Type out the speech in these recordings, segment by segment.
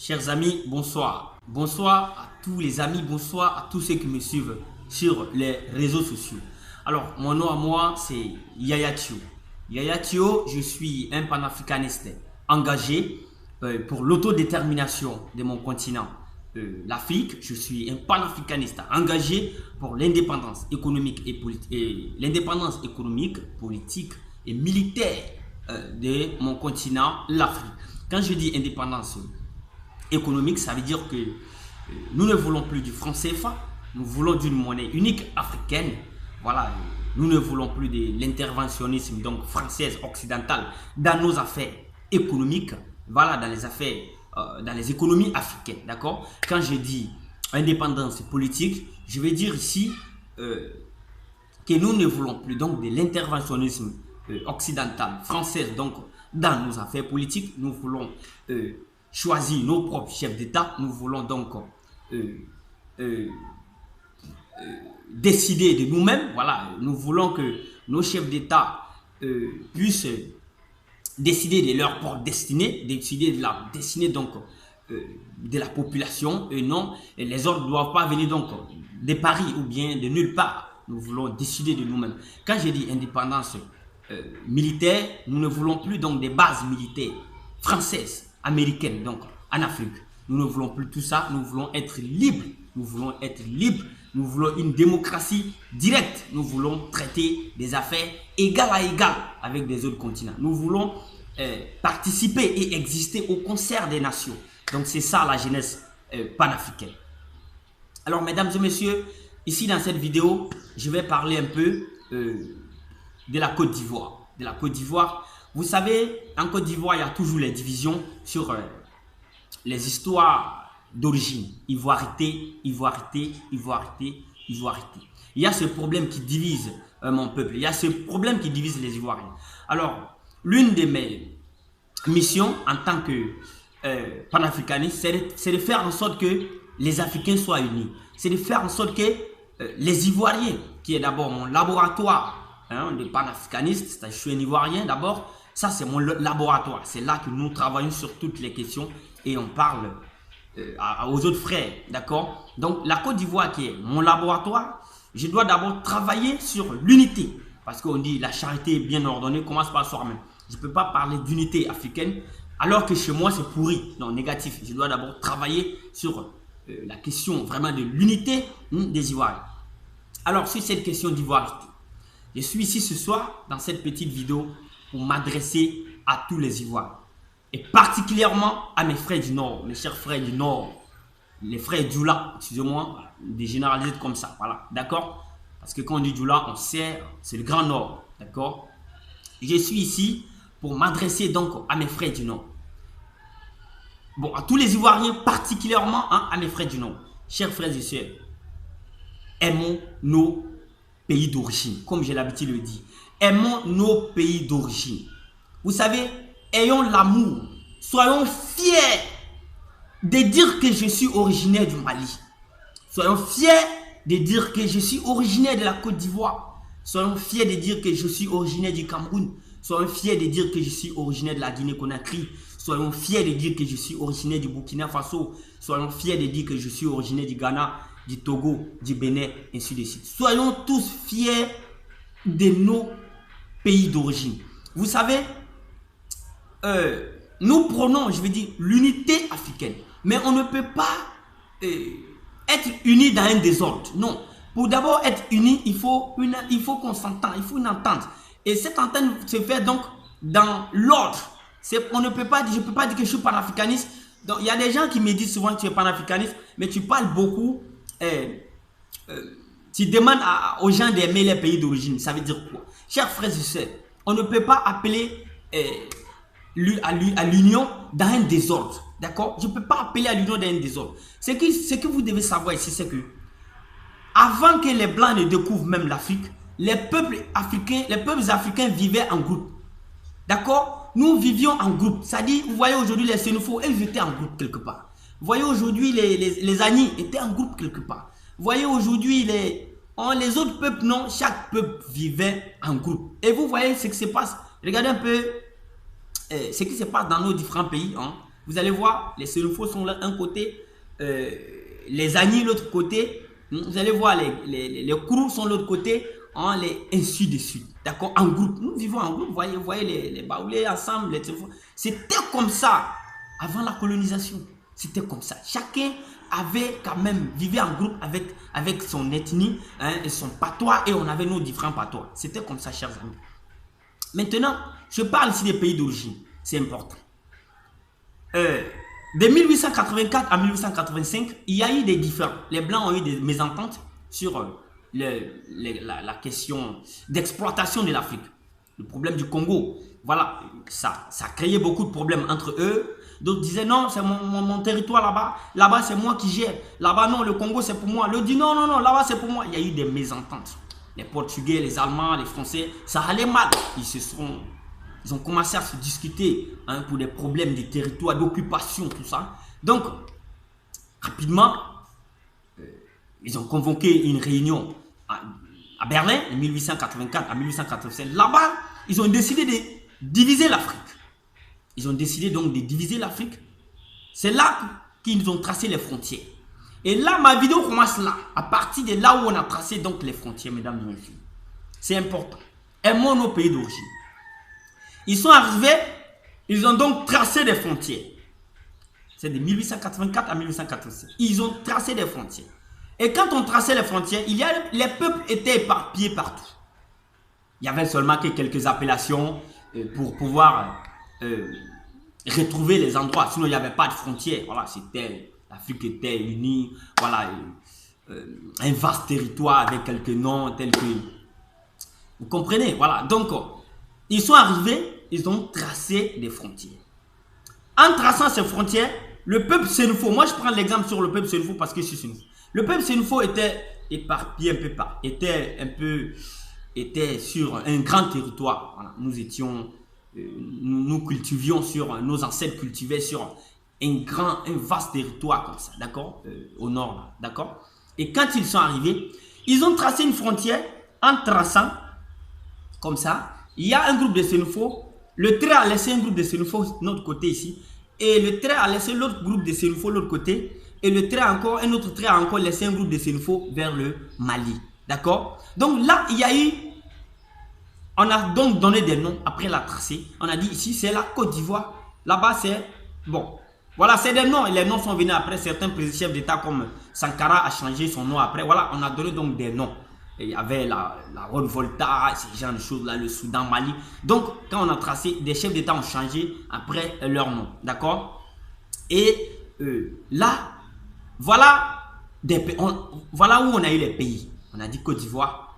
Chers amis, bonsoir. Bonsoir à tous les amis, bonsoir à tous ceux qui me suivent sur les réseaux sociaux. Alors, mon nom à moi, c'est Yaya Thio. Yaya Thio, je suis un panafricaniste engagé pour l'autodétermination de mon continent, l'Afrique. Je suis un panafricaniste engagé pour l'indépendance économique et politique et militaire de mon continent, l'Afrique. Quand je dis indépendance économique, ça veut dire que nous ne voulons plus du franc CFA, nous voulons d'une monnaie unique africaine. Voilà, nous ne voulons plus de l'interventionnisme donc française occidentale dans nos affaires économiques. Voilà, dans les affaires, dans les économies africaines, d'accord. Quand je dis indépendance politique, je veux dire ici que nous ne voulons plus donc de l'interventionnisme occidental française donc dans nos affaires politiques. Nous voulons choisir nos propres chefs d'État. Nous voulons donc décider de nous-mêmes. Voilà, nous voulons que nos chefs d'État puissent décider de leur propre destinée, décider de la destinée donc de la population, et non, et les ordres ne doivent pas venir donc de Paris ou bien de nulle part. Nous voulons décider de nous-mêmes. Quand je dis indépendance militaire, nous ne voulons plus donc des bases militaires françaises, américaines donc en Afrique. Nous ne voulons plus tout ça. Nous voulons être libres. Nous voulons être libres. Nous voulons une démocratie directe. Nous voulons traiter des affaires égal à égal avec des autres continents. Nous voulons participer et exister au concert des nations. Donc c'est ça la jeunesse panafricaine. Alors mesdames et messieurs, ici dans cette vidéo, je vais parler un peu de la Côte d'Ivoire. De la Côte d'Ivoire. Vous savez, en Côte d'Ivoire, il y a toujours les divisions sur les histoires d'origine. Ivoirité, ivoirité, ivoirité, ivoirité. Il y a ce problème qui divise mon peuple. Il y a ce problème qui divise les Ivoiriens. Alors, l'une de mes missions en tant que panafricaniste, c'est de faire en sorte que les Africains soient unis. C'est de faire en sorte que les Ivoiriens, qui est d'abord mon laboratoire de panafricaniste, je suis un Ivoirien d'abord, ça c'est mon laboratoire. C'est là que nous travaillons sur toutes les questions et on parle aux autres frères, d'accord. Donc la Côte d'Ivoire qui est mon laboratoire, je dois d'abord travailler sur l'unité. Parce qu'on dit la charité bien ordonnée commence par soi-même. Je ne peux pas parler d'unité africaine alors que chez moi c'est pourri, non, négatif. Je dois d'abord travailler sur la question vraiment de l'unité des Ivoiriens. Alors sur cette question d'ivoirité, je suis ici ce soir dans cette petite vidéo pour m'adresser à tous les Ivoiriens. Et particulièrement à mes frères du Nord, mes chers frères du Nord, les frères Djoula, excusez-moi, des généralités comme ça, voilà, d'accord. Parce que quand on dit Djoula, on sait, c'est le Grand Nord, d'accord. Je suis ici pour m'adresser donc à mes frères du Nord. Bon, à tous les Ivoiriens, particulièrement à mes frères du Nord. Chers frères et sœurs, aimons nos pays d'origine, comme j'ai l'habitude de le dire. Aimons nos pays d'origine. Vous savez, ayons l'amour. Soyons fiers de dire que je suis originaire du Mali. Soyons fiers de dire que je suis originaire de la Côte d'Ivoire. Soyons fiers de dire que je suis originaire du Cameroun. Soyons fiers de dire que je suis originaire de la Guinée-Conakry. Soyons fiers de dire que je suis originaire du Burkina Faso. Soyons fiers de dire que je suis originaire du Ghana, du Togo, du Bénin, ainsi de suite. Soyons tous fiers de nos pays d'origine. Vous savez, nous prenons, je veux dire, l'unité africaine. Mais on ne peut pas être unis dans un désordre. Non. Pour d'abord être unis, il faut qu'on s'entende, il faut une entente. Et cette entente se fait donc dans l'ordre. On ne peut pas dire, je ne peux pas dire que je suis panafricaniste. Donc, il y a des gens qui me disent souvent que tu es panafricaniste, mais tu parles beaucoup. Tu demandes aux gens d'aimer les pays d'origine. Ça veut dire quoi? Chers frères et sœurs, on ne peut pas appeler à l'union dans un désordre. D'accord? Je ne peux pas appeler à l'union dans un désordre. Ce que vous devez savoir ici, c'est que avant que les Blancs ne découvrent même l'Afrique, les peuples africains vivaient en groupe. D'accord? Nous vivions en groupe. C'est-à-dire, vous voyez aujourd'hui les Sénéfos, ils étaient en groupe quelque part. Vous voyez aujourd'hui les Agnis étaient en groupe quelque part. Vous voyez aujourd'hui les autres peuples, non, chaque peuple vivait en groupe. Et vous voyez ce qui se passe. Regardez un peu ce qui se passe dans nos différents pays. Vous allez voir, les Sénoufos sont là un côté, les Agnis l'autre côté. Vous allez voir, les Kourous sont l'autre côté, ainsi de suite. D'accord? En groupe. Nous vivons en groupe. Vous voyez les Baoulés ensemble. C'était comme ça avant la colonisation. C'était comme ça. Chacun avait quand même, vivait en groupe avec son ethnie, hein, et son patois, et on avait nos différents patois. C'était comme ça, chers amis. Maintenant, je parle ici des pays d'origine. C'est important. De 1884 à 1885, il y a eu des différends. Les Blancs ont eu des mésententes sur la question d'exploitation de l'Afrique. Le problème du Congo. Voilà, ça créait beaucoup de problèmes entre eux. D'autres disaient non, c'est mon territoire là-bas. Là-bas, c'est moi qui gère. Là-bas, non, le Congo, c'est pour moi. L'autre dit non, là-bas, c'est pour moi. Il y a eu des mésententes. Les Portugais, les Allemands, les Français, ça allait mal. Ils ont commencé à se discuter, hein, pour des problèmes de territoire, d'occupation, tout ça. Donc, rapidement, ils ont convoqué une réunion à Berlin, de 1884 à 1885. Là-bas, ils ont décidé de diviser l'Afrique. Ils ont décidé donc de diviser l'Afrique. C'est là qu'ils ont tracé les frontières. Et là, ma vidéo commence là. À partir de là où on a tracé donc les frontières, mesdames et messieurs. C'est important. Aimons nos pays d'origine. Ils sont arrivés, ils ont donc tracé des frontières. C'est de 1884 à 1885. Ils ont tracé des frontières. Et quand on traçait les frontières, les peuples étaient éparpillés partout. Il y avait seulement que quelques appellations pour pouvoir retrouver les endroits. Sinon, il n'y avait pas de frontières. Voilà, l'Afrique était unie. Voilà, un vaste territoire avec quelques noms tels que... Vous comprenez? Voilà, donc, ils sont arrivés, ils ont tracé des frontières. En traçant ces frontières, le peuple sénoufo, moi je prends l'exemple sur le peuple sénoufo parce que je suis sénoufo. Le peuple sénoufo était éparpillé un peu partout, était sur un grand territoire. Voilà, nous cultivions nos ancêtres cultivaient sur un vaste territoire comme ça, d'accord, au nord, d'accord. Et quand ils sont arrivés, ils ont tracé une frontière en traçant comme ça. Il y a un groupe de Sénoufos, le trait a laissé un groupe de Sénoufos de notre côté ici, et le trait a laissé l'autre groupe de Sénoufos de l'autre côté, et un autre trait a encore laissé un groupe de Sénoufos vers le Mali. D'accord? Donc là, on a donc donné des noms après la tracée. On a dit ici, c'est la Côte d'Ivoire. Là-bas, c'est... Bon, voilà, c'est des noms. Et les noms sont venus après. Certains chefs d'État comme Sankara a changé son nom après. Voilà, on a donné donc des noms. Et il y avait la Haute-Volta, ces genre de choses-là, le Soudan, Mali. Donc, quand on a tracé, des chefs d'État ont changé après leur nom. D'accord? Et là, voilà où on a eu les pays. On a dit Côte d'Ivoire,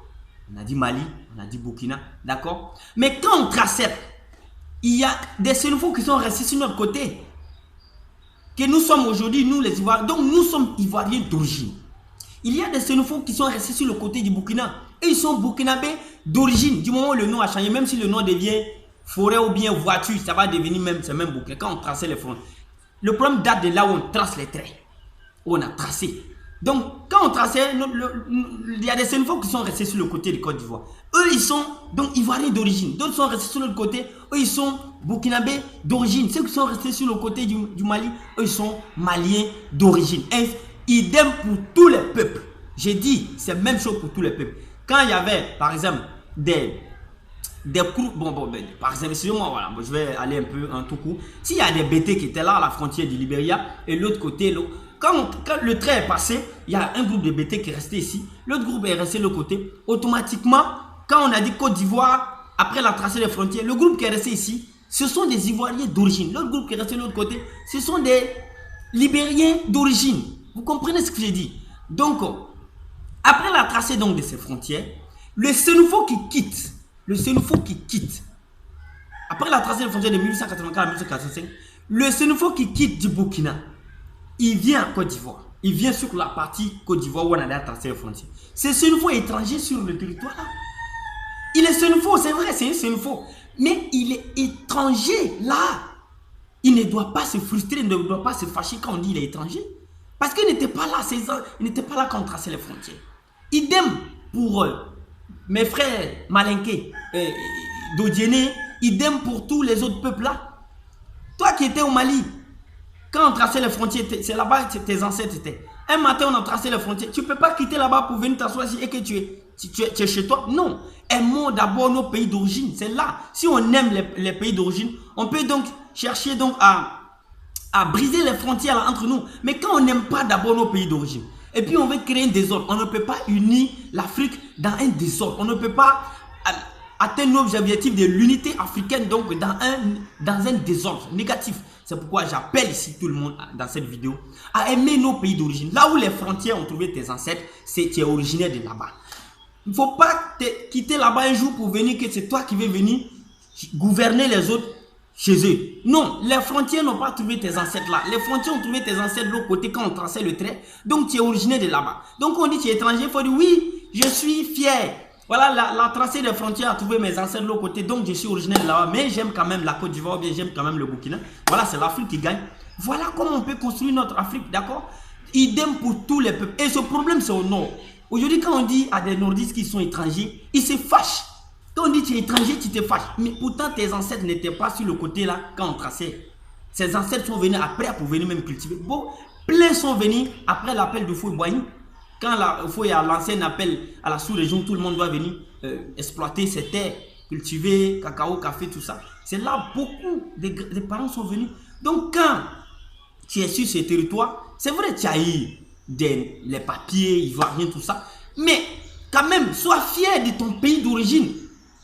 on a dit Mali, on a dit Burkina. D'accord? Mais quand on traçait, il y a des Sénoufos qui sont restés sur notre côté. Que nous sommes aujourd'hui, nous les Ivoiriens. Donc, nous sommes Ivoiriens d'origine. Il y a des Sénoufos qui sont restés sur le côté du Burkina. Et ils sont burkinabés d'origine. Du moment où le nom a changé, même si le nom devient forêt ou bien voiture, ça va devenir même Burkina. Quand on traçait les fronts. Le problème date de là où on trace les traits. Où on a tracé. Donc, quand on traçait, il y a des Sénoufos qui sont restés sur le côté du Côte d'Ivoire. Eux, ils sont donc Ivoiriens d'origine. D'autres sont restés sur l'autre côté. Eux, ils sont burkinabés d'origine. Ceux qui sont restés sur le côté du Mali, eux, ils sont maliens d'origine. Idem pour tous les peuples. J'ai dit, c'est la même chose pour tous les peuples. Quand il y avait, par exemple, des groupes, par exemple, excusez-moi, voilà, je vais aller un peu en tout coup. S'il y a des BT qui étaient là à la frontière du Libéria et l'autre côté, quand le trait est passé, il y a un groupe de BT qui est resté ici, l'autre groupe est resté de l'autre côté. Automatiquement, quand on a dit Côte d'Ivoire, après la tracée des frontières, le groupe qui est resté ici, ce sont des Ivoiriens d'origine. L'autre groupe qui est resté de l'autre côté, ce sont des Libériens d'origine. Vous comprenez ce que j'ai dit? Donc, après la tracée donc de ces frontières, le Sénoufo qui quitte, après la tracée des frontières de 1884 à 1885, le Sénoufo qui quitte du Burkina, il vient en Côte d'Ivoire. Il vient sur la partie Côte d'Ivoire où on a tracé les frontières. C'est Sénoufo étranger sur le territoire là. Il est Sénoufo, c'est vrai, c'est un Sénoufo. Mais il est étranger là. Il ne doit pas se frustrer, il ne doit pas se fâcher quand on dit qu'il est étranger. Parce qu'il n'était pas là, il n'était pas là quand on traçait les frontières. Idem pour mes frères Malinké, Dodiéné, idem pour tous les autres peuples là. Toi qui étais au Mali, Quand on traçait les frontières, c'est là-bas que tes ancêtres étaient. Un matin, on a tracé les frontières. Tu ne peux pas quitter là-bas pour venir t'asseoir ici et que tu es chez toi. Non. Aimons d'abord nos pays d'origine. C'est là. Si on aime les pays d'origine, on peut donc chercher donc à briser les frontières là, entre nous. Mais quand on n'aime pas d'abord nos pays d'origine, et puis on veut créer un désordre, on ne peut pas unir l'Afrique dans un désordre. On ne peut pas atteindre nos objectifs de l'unité africaine donc dans un désordre négatif. C'est pourquoi j'appelle ici tout le monde dans cette vidéo à aimer nos pays d'origine. Là où les frontières ont trouvé tes ancêtres, tu es originaire de là-bas. Il ne faut pas te quitter là-bas un jour pour venir que c'est toi qui veux venir gouverner les autres chez eux. Non, les frontières n'ont pas trouvé tes ancêtres là. Les frontières ont trouvé tes ancêtres de l'autre côté quand on traçait le trait. Donc tu es originaire de là-bas. Donc on dit tu es étranger, il faut dire oui, je suis fier. Voilà, la tracée des frontières a trouvé mes ancêtres de l'autre côté, donc je suis originaire de là-bas, mais j'aime quand même la Côte d'Ivoire, bien j'aime quand même le Burkina. Voilà, c'est l'Afrique qui gagne. Voilà comment on peut construire notre Afrique, d'accord? Idem pour tous les peuples. Et ce problème, c'est au nord. Aujourd'hui, quand on dit à des nordistes qui sont étrangers, ils se fâchent. Quand on dit tu es étranger, tu te fâches. Mais pourtant, tes ancêtres n'étaient pas sur le côté là quand on traçait. Ces ancêtres sont venus après pour venir même cultiver. Bon, plein sont venus après l'appel de Fouet-Boigny. Quand il y a lancé un appel à la sous-région, tout le monde doit venir exploiter ces terres, cultiver cacao, café, tout ça. C'est là beaucoup des parents sont venus. Donc quand tu es sur ces territoires, c'est vrai tu as eu les papiers, ivoiriens, tout ça. Mais quand même, sois fier de ton pays d'origine.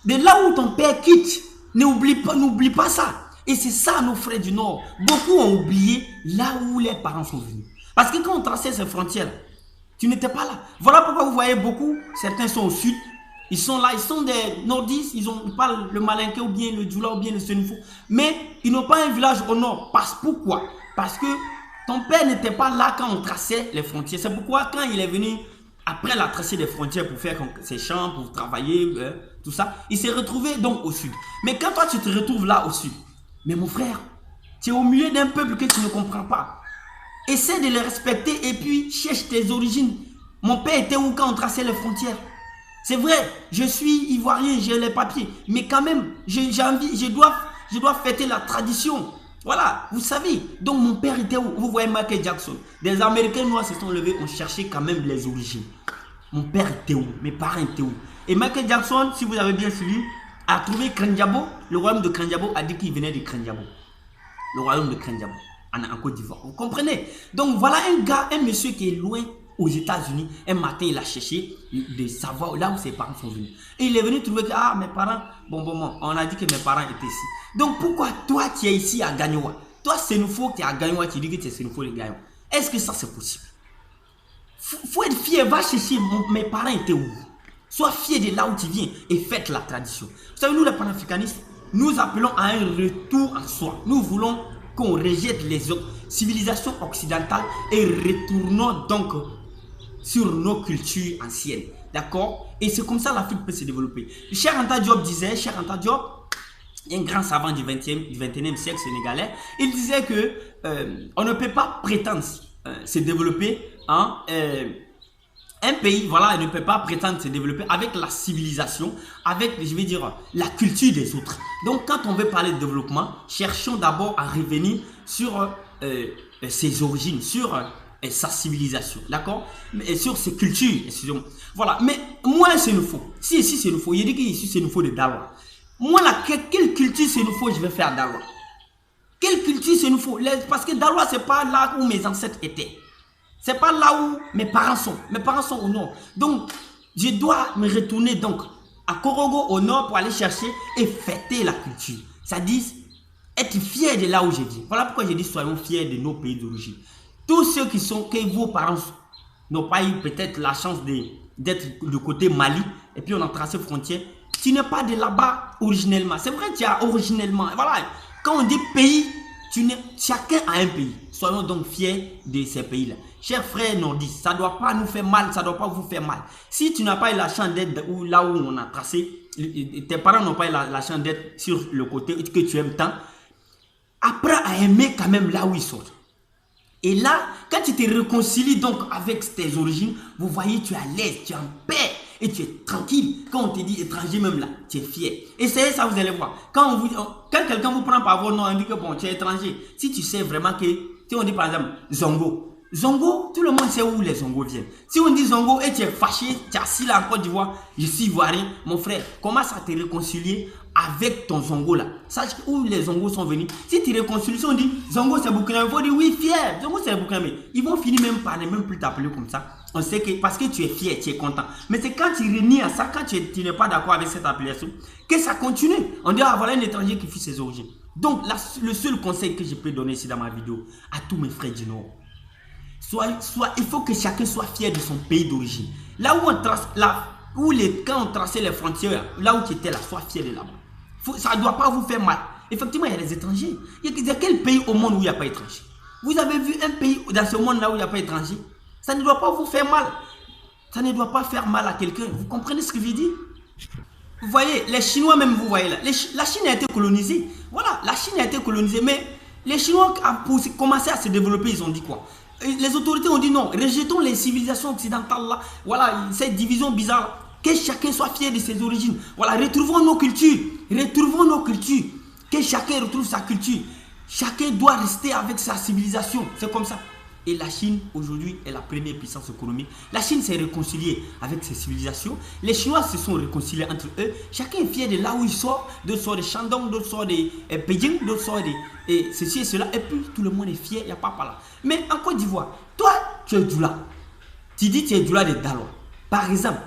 De là où ton père quitte. N'oublie pas ça. Et c'est ça nos frères du Nord. Beaucoup ont oublié là où les parents sont venus. Parce que quand on traçait ces frontières, tu n'étais pas là. Voilà pourquoi vous voyez beaucoup, certains sont au sud. Ils sont là, ils sont des nordistes, ils parlent le malinké ou bien le djoula ou bien le senufo. Mais ils n'ont pas un village au nord. Pourquoi? Parce que ton père n'était pas là quand on traçait les frontières. C'est pourquoi quand il est venu après la tracée des frontières pour faire ses champs, pour travailler, tout ça, il s'est retrouvé donc au sud. Mais quand toi tu te retrouves là au sud, mais mon frère, tu es au milieu d'un peuple que tu ne comprends pas. Essaie de les respecter et puis cherche tes origines. Mon père était où quand on traçait les frontières? C'est vrai, je suis ivoirien, j'ai les papiers. Mais quand même, j'ai envie, je dois fêter la tradition. Voilà, vous savez. Donc mon père était où? Vous voyez Michael Jackson. Des Américains noirs se sont levés, ont cherché quand même les origines. Mon père était où? Mes parents étaient où? Et Michael Jackson, si vous avez bien suivi, a trouvé Kranjabo. Le royaume de Kranjabo a dit qu'il venait de Kranjabo. Le royaume de Kranjabo. En Côte d'Ivoire. Vous comprenez? Donc voilà un monsieur qui est loin aux États-Unis. Un matin, il a cherché de savoir là où ses parents sont venus. Et il est venu trouver que mes parents, bon, on a dit que mes parents étaient ici. Donc pourquoi toi tu es ici à Gagnoua? Toi, Senufo, tu es à Gagnoua, tu dis que tu es Senufo de Gagnoua. Est-ce que ça c'est possible? Faut être fier, va chercher mes parents étaient où? Sois fier de là où tu viens et faites la tradition. Vous savez, nous les panafricanistes, nous appelons à un retour en soi. Nous voulons qu'on rejette les autres civilisations occidentales et retournons donc sur nos cultures anciennes. D'accord? Et c'est comme ça l'Afrique peut se développer. Cheikh Anta Diop disait, Cheikh Anta Diop, un grand savant du 21e siècle sénégalais, il disait que on ne peut pas prétendre se développer en un pays, voilà, il ne peut pas prétendre se développer avec la civilisation, avec, je vais dire, la culture des autres. Donc, quand on veut parler de développement, cherchons d'abord à revenir sur ses origines, sur sa civilisation, d'accord? Sur ses cultures, excusez-moi. Voilà, mais moi, c'est nous faut. Si c'est nous faut, il dit qu'ici, c'est nous faut de Dawa. Moi, là, quelle culture c'est nous faut, je vais faire Dawa? Quelle culture c'est nous faut? Parce que Dawa, c'est pas là où mes ancêtres étaient. C'est pas là où mes parents sont. Mes parents sont au nord. Donc, je dois me retourner donc à Korogo au nord pour aller chercher et fêter la culture. C'est-à-dire être fier de là où je vis. Voilà pourquoi je dis soyons fiers de nos pays d'origine. Tous ceux que vos parents n'ont pas eu peut-être la chance d'être du côté Mali et puis on a tracé frontière. Tu n'es pas de là-bas originellement. C'est vrai, tu as originellement. Voilà. Quand on dit pays, chacun a un pays. Soyons donc fiers de ces pays-là. Chers frères nordistes, ça ne doit pas nous faire mal, ça ne doit pas vous faire mal. Si tu n'as pas eu la chance d'être là où on a tracé, tes parents n'ont pas eu la chance d'être sur le côté que tu aimes tant, apprends à aimer quand même là où ils sont. Et là, quand tu te réconcilies donc avec tes origines, vous voyez, tu es à l'aise, tu es en paix et tu es tranquille. Quand on te dit étranger même là, tu es fier. Essayez ça, vous allez voir. Quand quelqu'un vous prend par vos noms, on dit que bon, tu es étranger. Si tu sais vraiment que Si on dit par exemple Zongo, Zongo, tout le monde sait où les Zongo viennent. Si on dit Zongo et tu es fâché, tu es assis là en Côte d'Ivoire, je suis ivoirien, mon frère, commence à te réconcilier avec ton Zongo là. Sache où les Zongo sont venus. Si tu réconcilies, si on dit Zongo c'est Burkina, il faut dire oui, fier. Zongo c'est Burkina, mais ils vont finir même par ne même plus t'appeler comme ça. On sait que parce que tu es fier, tu es content. Mais c'est quand tu renies à ça, quand tu n'es pas d'accord avec cette appellation, que ça continue. On dit ah voilà un étranger qui fuit ses origines. Donc le seul conseil que je peux donner ici dans ma vidéo à tous mes frères du Nord, il faut que chacun soit fier de son pays d'origine. Là où on trace, quand on traçait les frontières, là où tu étais là, sois fier de là-bas. Ça ne doit pas vous faire mal. Effectivement, il y a des étrangers. Il y a quel pays au monde où il n'y a pas d'étrangers? Vous avez vu un pays dans ce monde-là où il n'y a pas d'étrangers? Ça ne doit pas vous faire mal. Ça ne doit pas faire mal à quelqu'un. Vous comprenez ce que je dis? Vous voyez, les Chinois même, vous voyez là. La Chine a été colonisée. Voilà, la Chine a été colonisée. Mais les Chinois, pour commencer à se développer, ils ont dit quoi? Les autorités ont dit non, rejetons les civilisations occidentales là. Voilà, cette division bizarre là. Que chacun soit fier de ses origines. Voilà, retrouvons nos cultures. Retrouvons nos cultures. Que chacun retrouve sa culture. Chacun doit rester avec sa civilisation. C'est comme ça. Et la Chine, aujourd'hui, est la première puissance économique. La Chine s'est réconciliée avec ses civilisations. Les Chinois se sont réconciliés entre eux. Chacun est fier de là où il sort. D'autres sortent de Shandong, d'autres sortent de Beijing, d'autres sortent de ceci et cela. Et puis, tout le monde est fier, il n'y a pas là. Mais en Côte d'Ivoire, toi, tu es Doula. Tu dis que tu es Doula de Daloa. Par exemple,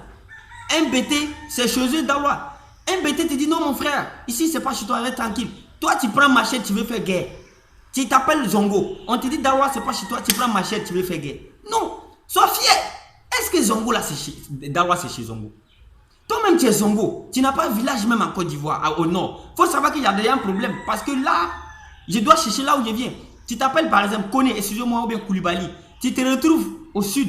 un BT, c'est chez eux Daloa. Un BT te dit non, mon frère, ici, c'est pas chez toi, reste tranquille. Toi, tu prends machette, tu veux faire guerre. Tu t'appelles Zongo. On te dit Daloa, c'est pas chez toi, tu prends machette, tu veux faire guerre. Non, sois fier. Est-ce que Zongo, là, c'est chez Daloa, c'est chez Zongo? Toi-même, tu es Zongo. Tu n'as pas de village même en Côte d'Ivoire, au nord. Il faut savoir qu'il y a déjà un problème. Parce que là, je dois chercher là où je viens. Tu t'appelles par exemple Kone, excusez-moi, ou bien Koulibaly. Tu te retrouves au sud.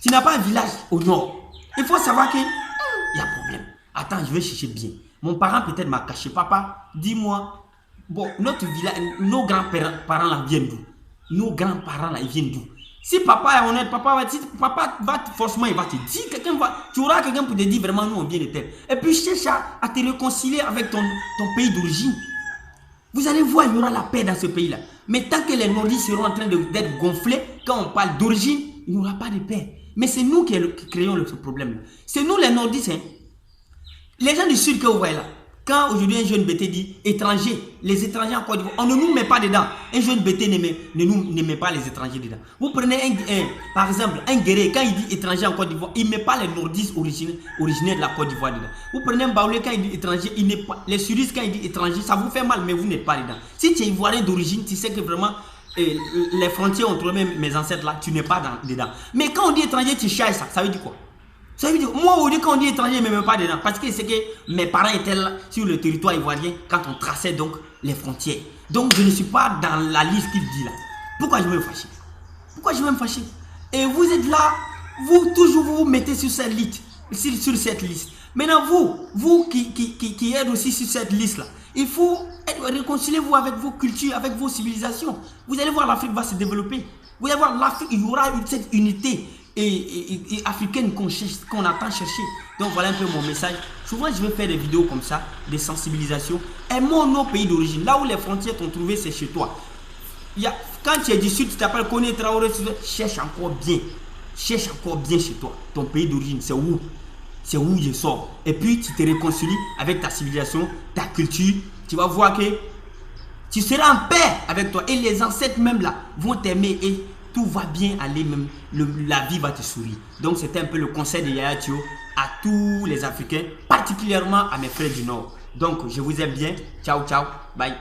Tu n'as pas un village au nord. Il faut savoir qu'il y a problème. Attends, je vais chercher bien. Mon parent peut-être m'a caché. Papa, dis-moi. Bon, notre village, nos grands-parents là viennent d'où? Nos grands-parents là, ils viennent d'où? Si papa est honnête, papa va forcément, il va te dire, tu auras quelqu'un pour te dire vraiment, nous on vient de tel. Et puis cherche à te réconcilier avec ton pays d'origine. Vous allez voir, il y aura la paix dans ce pays-là. Mais tant que les nordistes seront en train d'être gonflés, quand on parle d'origine, il n'y aura pas de paix. Mais c'est nous qui créons ce problème-là. C'est nous les nordistes. Hein. Les gens du sud que vous voyez là, quand aujourd'hui un jeune BT dit étranger, les étrangers en Côte d'Ivoire, on ne nous met pas dedans. Un jeune BT ne met pas les étrangers dedans. Vous prenez par exemple un guerrier, quand il dit étranger en Côte d'Ivoire, il ne met pas les nordistes originaires de la Côte d'Ivoire dedans. Vous prenez un Baoulé, quand il dit étranger, il n'est pas, les sudistes quand il dit étranger, ça vous fait mal, mais vous n'êtes pas dedans. Si tu es ivoirien d'origine, tu sais que vraiment les frontières entre mes ancêtres là, tu n'es pas dedans. Mais quand on dit étranger, tu chasses ça. Ça veut dire quoi? Ça veut dire, moi, aujourd'hui, quand on dit étranger, je ne me mets pas dedans. Parce que c'est que mes parents étaient là sur le territoire ivoirien quand on traçait donc les frontières. Donc, je ne suis pas dans la liste qu'il dit là. Pourquoi je vais me fâcher? Pourquoi je vais me fâcher? Et vous êtes là, toujours vous mettez sur cette liste. Sur cette liste. Maintenant, vous qui êtes aussi sur cette liste-là, il faut réconcilier-vous avec vos cultures, avec vos civilisations. Vous allez voir, l'Afrique va se développer. Vous allez voir, l'Afrique, il y aura cette unité et africaine qu'on attend chercher. Donc voilà un peu mon message. Souvent je vais faire des vidéos comme ça, des sensibilisations. Aimons nos pays d'origine. Là où les frontières t'ont trouvé, c'est chez toi. Quand tu es du sud, tu t'appelles Kone Traoré, cherche encore bien. Cherche encore bien chez toi. Ton pays d'origine, c'est où? C'est où je sors. Et puis tu te réconcilies avec ta civilisation, ta culture. Tu vas voir que tu seras en paix avec toi. Et les ancêtres même là vont t'aimer et tout va bien aller, même la vie va te sourire. Donc c'était un peu le conseil de Yaya Tio à tous les Africains, particulièrement à mes frères du Nord. Donc je vous aime bien. Ciao, ciao, bye.